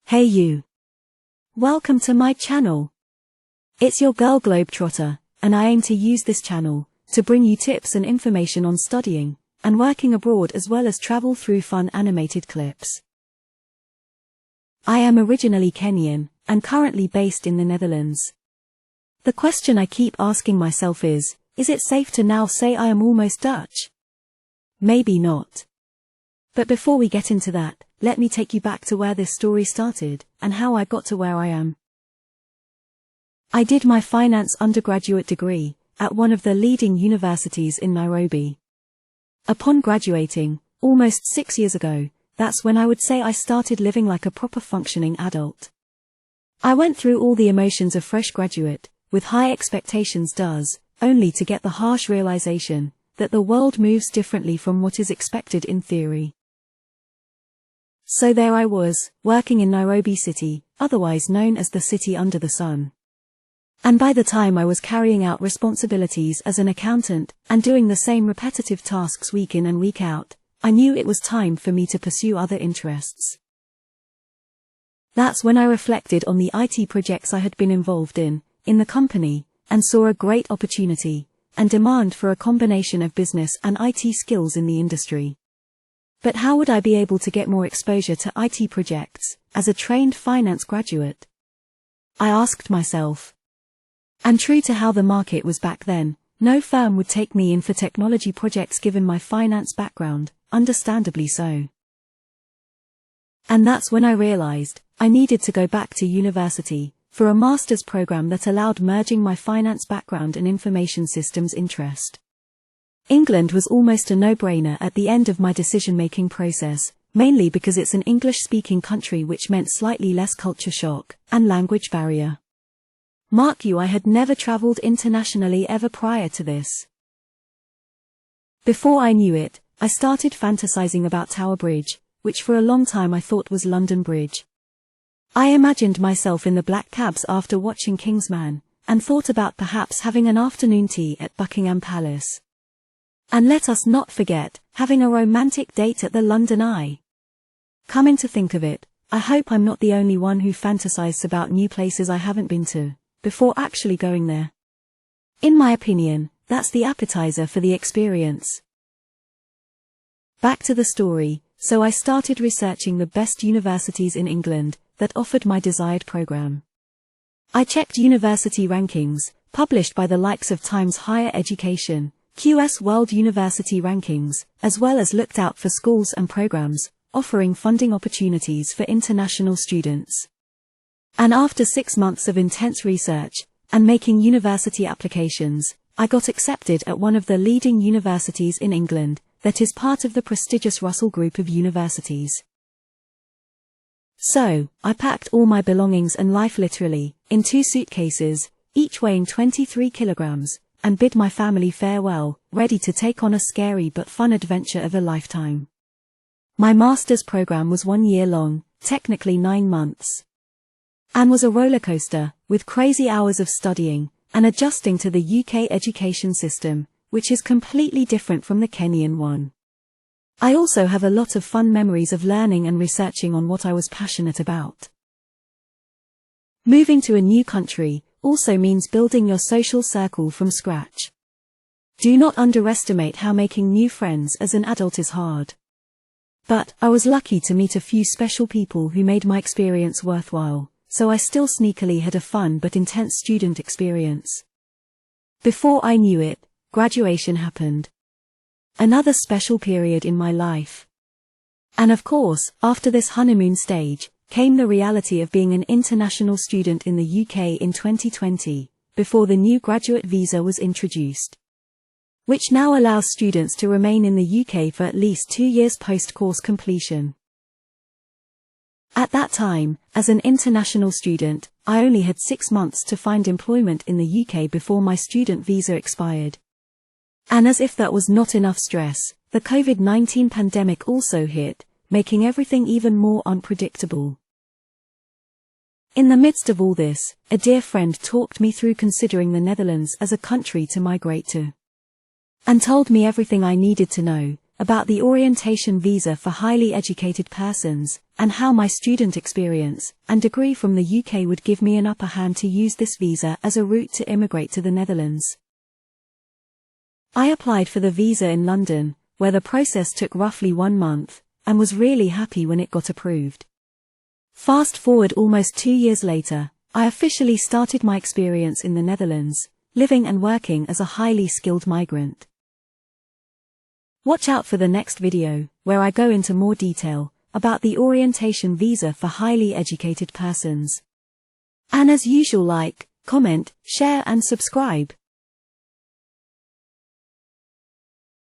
Hey you! Welcome to my channel. It's your girl Globetrotter, and I aim to use this channel to bring you tips and information on studying and working abroad, as well as travel through fun animated clips. I am originally Kenyan and currently based in the Netherlands. The question I keep asking myself is it safe to now say I am almost Dutch? Maybe not. But before we get into that, let me take you back to where this story started and how I got to where I am. I did my finance undergraduate degree at one of the leading universities in Nairobi. Upon graduating, almost 6 years ago, that's when I would say I started living like a proper functioning adult. I went through all the emotions a fresh graduate with high expectations does, only to get the harsh realization that the world moves differently from what is expected in theory. So there I was, working in Nairobi City, otherwise known as the city under the sun. And by the time I was carrying out responsibilities as an accountant and doing the same repetitive tasks week in and week out, I knew it was time for me to pursue other interests. That's when I reflected on the IT projects I had been involved in the company, and saw a great opportunity and demand for a combination of business and IT skills in the industry. But how would I be able to get more exposure to IT projects as a trained finance graduate? I asked myself. And true to how the market was back then, no firm would take me in for technology projects given my finance background, understandably so. And that's when I realized I needed to go back to university for a master's program that allowed merging my finance background and information systems interest. England was almost a no-brainer at the end of my decision-making process, mainly because it's an English-speaking country, which meant slightly less culture shock and language barrier. Mark you, I had never travelled internationally ever prior to this. Before I knew it, I started fantasizing about Tower Bridge, which for a long time I thought was London Bridge. I imagined myself in the black cabs after watching Kingsman, and thought about perhaps having an afternoon tea at Buckingham Palace. And let us not forget, having a romantic date at the London Eye. Coming to think of it, I hope I'm not the only one who fantasizes about new places I haven't been to before actually going there. In my opinion, that's the appetizer for the experience. Back to the story, so I started researching the best universities in England that offered my desired program. I checked university rankings, published by the likes of Times Higher Education, QS World University Rankings, as well as looked out for schools and programs offering funding opportunities for international students. And after 6 months of intense research and making university applications, I got accepted at one of the leading universities in England that is part of the prestigious Russell Group of universities. So, I packed all my belongings and life literally in 2 suitcases, each weighing 23 kilograms, and bid my family farewell, ready to take on a scary but fun adventure of a lifetime. My master's program was 1 year long, technically 9 months. And was a roller coaster, with crazy hours of studying and adjusting to the UK education system, which is completely different from the Kenyan one. I also have a lot of fun memories of learning and researching on what I was passionate about. Moving to a new country also means building your social circle from scratch. Do not underestimate how making new friends as an adult is hard. But I was lucky to meet a few special people who made my experience worthwhile, so I still sneakily had a fun but intense student experience. Before I knew it, graduation happened. Another special period in my life. And of course, after this honeymoon stage, came the reality of being an international student in the UK in 2020, before the new graduate visa was introduced, which now allows students to remain in the UK for at least 2 years post-course completion. At that time, as an international student, I only had 6 months to find employment in the UK before my student visa expired. And as if that was not enough stress, the COVID-19 pandemic also hit, making everything even more unpredictable. In the midst of all this, a dear friend talked me through considering the Netherlands as a country to migrate to, and told me everything I needed to know about the orientation visa for highly educated persons, and how my student experience and degree from the UK would give me an upper hand to use this visa as a route to immigrate to the Netherlands. I applied for the visa in London, where the process took roughly 1 month, and was really happy when it got approved. Fast forward almost 2 years later, I officially started my experience in the Netherlands, living and working as a highly skilled migrant. Watch out for the next video, where I go into more detail about the orientation visa for highly educated persons. And as usual, like, comment, share and subscribe.